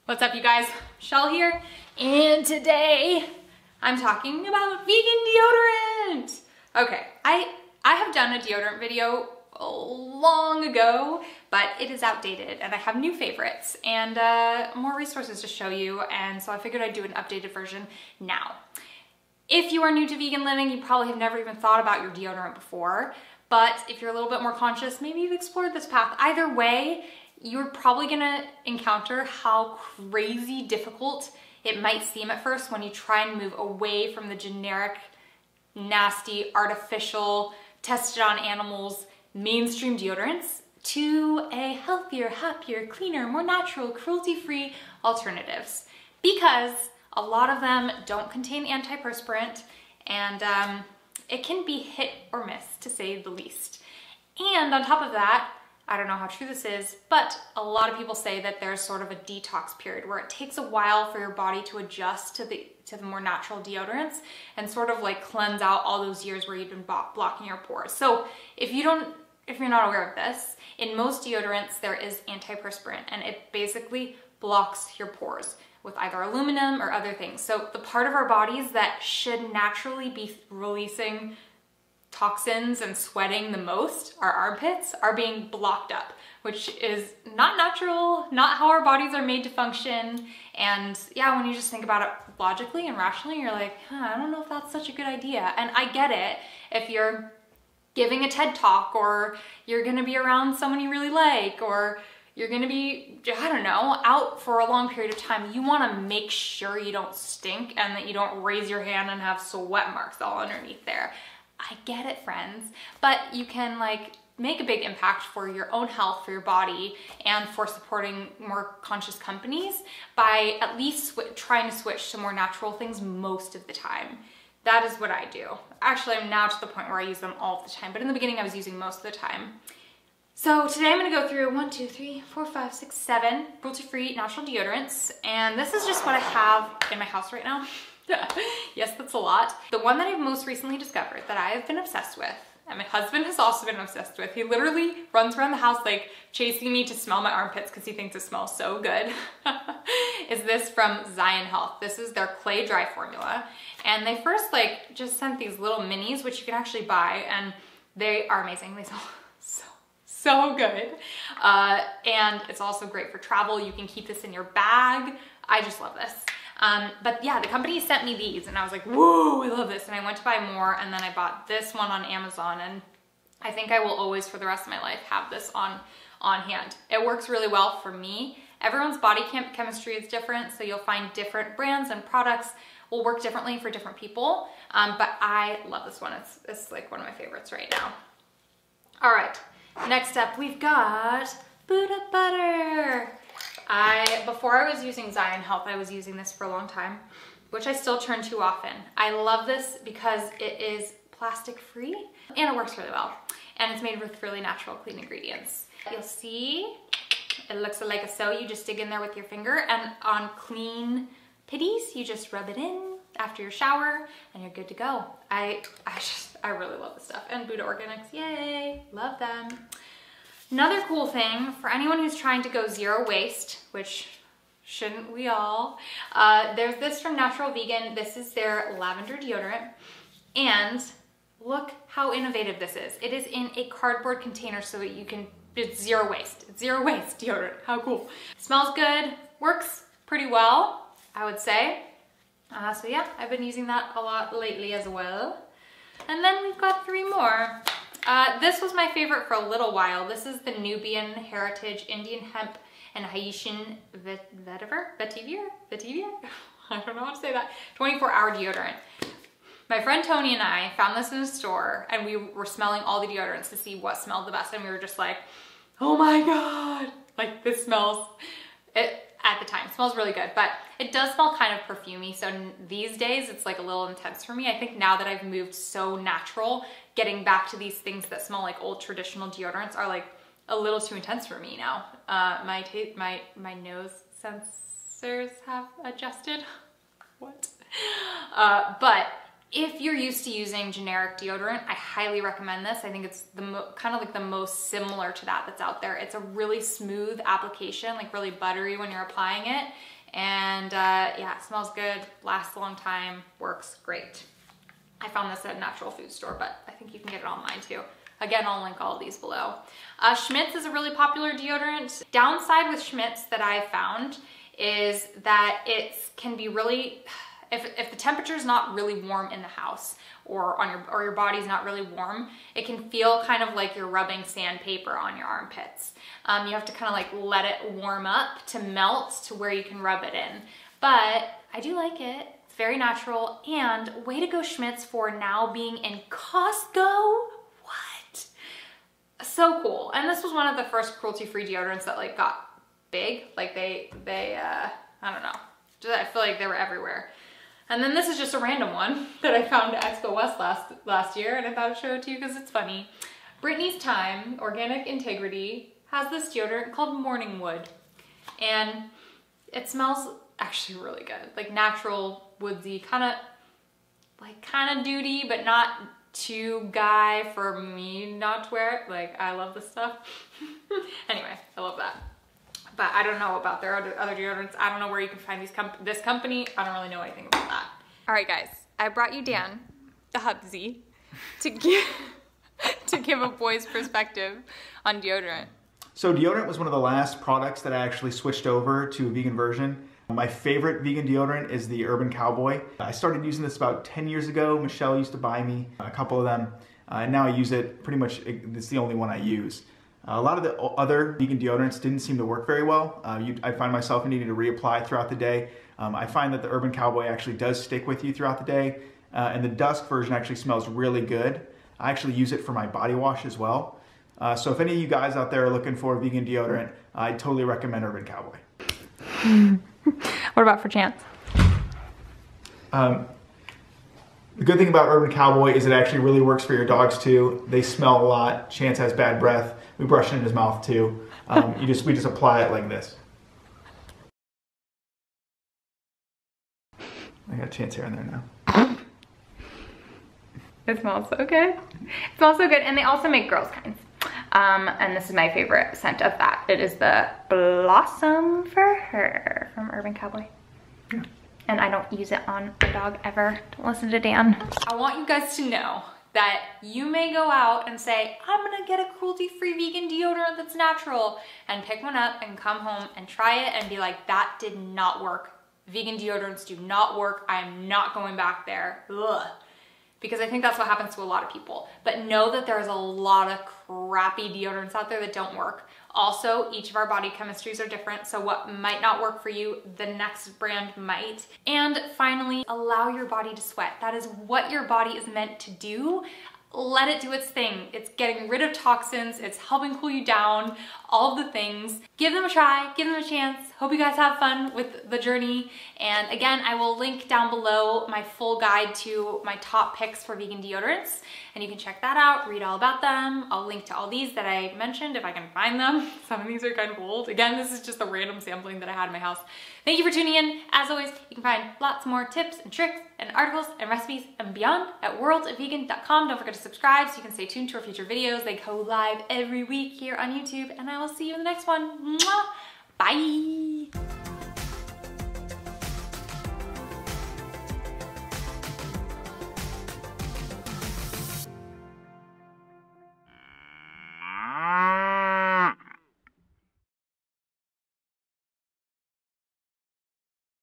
What's up, you guys? Michelle here, and today I'm talking about vegan deodorant. Okay, I have done a deodorant video long ago, but it is outdated and I have new favorites and more resources to show you, and so I figured I'd do an updated version now. If you are new to vegan living, you probably have never even thought about your deodorant before, but if you're a little bit more conscious, maybe you've explored this path. Either way, you're probably gonna encounter how crazy difficult it might seem at first when you try and move away from the generic, nasty, artificial, tested on animals, mainstream deodorants to a healthier, happier, cleaner, more natural, cruelty-free alternatives. Because a lot of them don't contain antiperspirant, and it can be hit or miss, to say the least. And on top of that, I don't know how true this is, but a lot of people say that there's sort of a detox period where it takes a while for your body to adjust to the more natural deodorants and sort of like cleanse out all those years where you've been blocking your pores. So if you're not aware of this, in most deodorants there is antiperspirant, and it basically blocks your pores with either aluminum or other things. So the part of our bodies that should naturally be releasing toxins and sweating the most, our armpits, are being blocked up, which is not natural, not how our bodies are made to function. And yeah, when you just think about it logically and rationally, you're like, I don't know if that's such a good idea. And I get it. If you're giving a TED talk, or you're gonna be around someone you really like, or you're gonna be, I don't know, out for a long period of time, you wanna make sure you don't stink and that you don't raise your hand and have sweat marks all underneath there. I get it, friends, but you can like make a big impact for your own health, for your body, and for supporting more conscious companies by at least trying to switch to more natural things most of the time. That is what I do. Actually, I'm now to the point where I use them all the time, but in the beginning I was using most of the time. So today I'm gonna go through 1, 2, 3, 4, 5, 6, 7 cruelty-free natural deodorants, and this is just what I have in my house right now. Yes, that's a lot. The one that I've most recently discovered that I have been obsessed with, and my husband has also been obsessed with, he literally runs around the house like chasing me to smell my armpits because he thinks it smells so good, is this from Zion Health. This is their ClayDry formula. And they first like just sent these little minis, which you can actually buy, and they are amazing. They smell so good. And it's also great for travel. You can keep this in your bag. I just love this. But yeah, the company sent me these and I was like, whoa, I love this. And I went to buy more, and then I bought this one on Amazon, and I think I will always for the rest of my life have this on hand. It works really well for me. Everyone's body chemistry is different, so you'll find different brands and products will work differently for different people. But I love this one. It's like one of my favorites right now. All right, next up we've got Booda Butter. Before I was using Zion Health, I was using this for a long time, which I still turn to often. I love this because it is plastic free and it works really well. And it's made with really natural, clean ingredients. You'll see, it looks like so. You just dig in there with your finger, and on clean pitties, you just rub it in after your shower and you're good to go. I really love this stuff. And Booda Organics, yay, love them. Another cool thing for anyone who's trying to go zero waste, which shouldn't we all, there's this from Natural Vegan. This is their lavender deodorant, and look how innovative this is. It is in a cardboard container so that you can, it's zero waste. It's zero waste deodorant, how cool. Smells good, works pretty well, I would say. So yeah, I've been using that a lot lately as well. And then we've got 3 more. This was my favorite for a little while. This is the Nubian Heritage Indian Hemp and Haitian Vetiver? I don't know how to say that. 24-hour deodorant. My friend Tony and I found this in a store, and we were smelling all the deodorants to see what smelled the best, and we were just like, oh my God, like this smells, at the time, smells really good, but it does smell kind of perfumey. So these days it's like a little intense for me. I think now that I've moved so natural, getting back to these things that smell like old traditional deodorants are like a little too intense for me now. My nose sensors have adjusted. What? But if you're used to using generic deodorant, I highly recommend this. I think it's kind of like the most similar to that that's out there. It's a really smooth application, like really buttery when you're applying it. And yeah, it smells good, lasts a long time, works great. I found this at a natural food store, but I think you can get it online too. Again, I'll link all of these below. Schmidt's is a really popular deodorant. Downside with Schmidt's that I found is that it can be really, if the temperature is not really warm in the house or your body's not really warm, it can feel kind of like you're rubbing sandpaper on your armpits. You have to kind of like let it warm up to melt to where you can rub it in. But I do like it. It's very natural, and way to go Schmidt's for now being in Costco. What? So cool. And this was one of the first cruelty-free deodorants that like got big. Like they I don't know. I feel like they were everywhere. And then this is just a random one that I found at Expo West last year, and I thought I'd show it to you because it's funny. Birttani's Thyme Organic Integrity has this deodorant called Morning Wood, and it smells actually really good. Like natural, woodsy, kind of duty, but not too guy for me not to wear it. Like, I love this stuff. Anyway, I love that. But I don't know about their other deodorants. I don't know where you can find this company. I don't really know anything about that. All right, guys. I brought you Dan, the Hubsy, to give a boy's perspective on deodorant. So deodorant was one of the last products that I actually switched over to a vegan version. My favorite vegan deodorant is the Urban Cowboy. I started using this about 10 years ago. Michelle used to buy me a couple of them, and now I use it pretty much. It's the only one I use. A lot of the other vegan deodorants didn't seem to work very well. I find myself needing to reapply throughout the day. I find that the Urban Cowboy actually does stick with you throughout the day, and the Dusk version actually smells really good. I actually use it for my body wash as well. So if any of you guys out there are looking for a vegan deodorant, I totally recommend Urban Cowboy. What about for Chance? The good thing about Urban Cowboy is it actually really works for your dogs too. They smell a lot. Chance has bad breath. We brush it in his mouth too. We just apply it like this. I got Chance hair in there now. It smells so good. It smells so good, and they also make girls' kinds. And this is my favorite scent of that. It is the Blossom for Her from Urban Cowboy. Yeah. And I don't use it on a dog ever. Don't listen to Dan. I want you guys to know that you may go out and say, I'm gonna get a cruelty-free vegan deodorant that's natural, and pick one up and come home and try it and be like, that did not work. Vegan deodorants do not work. I am not going back there. Ugh. Because I think that's what happens to a lot of people. But know that there's a lot of crappy deodorants out there that don't work. Also, each of our body chemistries are different, so what might not work for you, the next brand might. And finally, allow your body to sweat. That is what your body is meant to do. Let it do its thing. It's getting rid of toxins, it's helping cool you down, all of the things. Give them a try, give them a chance. Hope you guys have fun with the journey. And again, I will link down below my full guide to my top picks for vegan deodorants, and you can check that out, read all about them. I'll link to all these that I mentioned if I can find them. Some of these are kind of old. Again, this is just a random sampling that I had in my house. Thank you for tuning in. As always, you can find lots more tips and tricks and articles and recipes and beyond at worldofvegan.com. Don't forget to subscribe so you can stay tuned to our future videos. They go live every week here on YouTube, and I will see you in the next one. Mwah! Bye!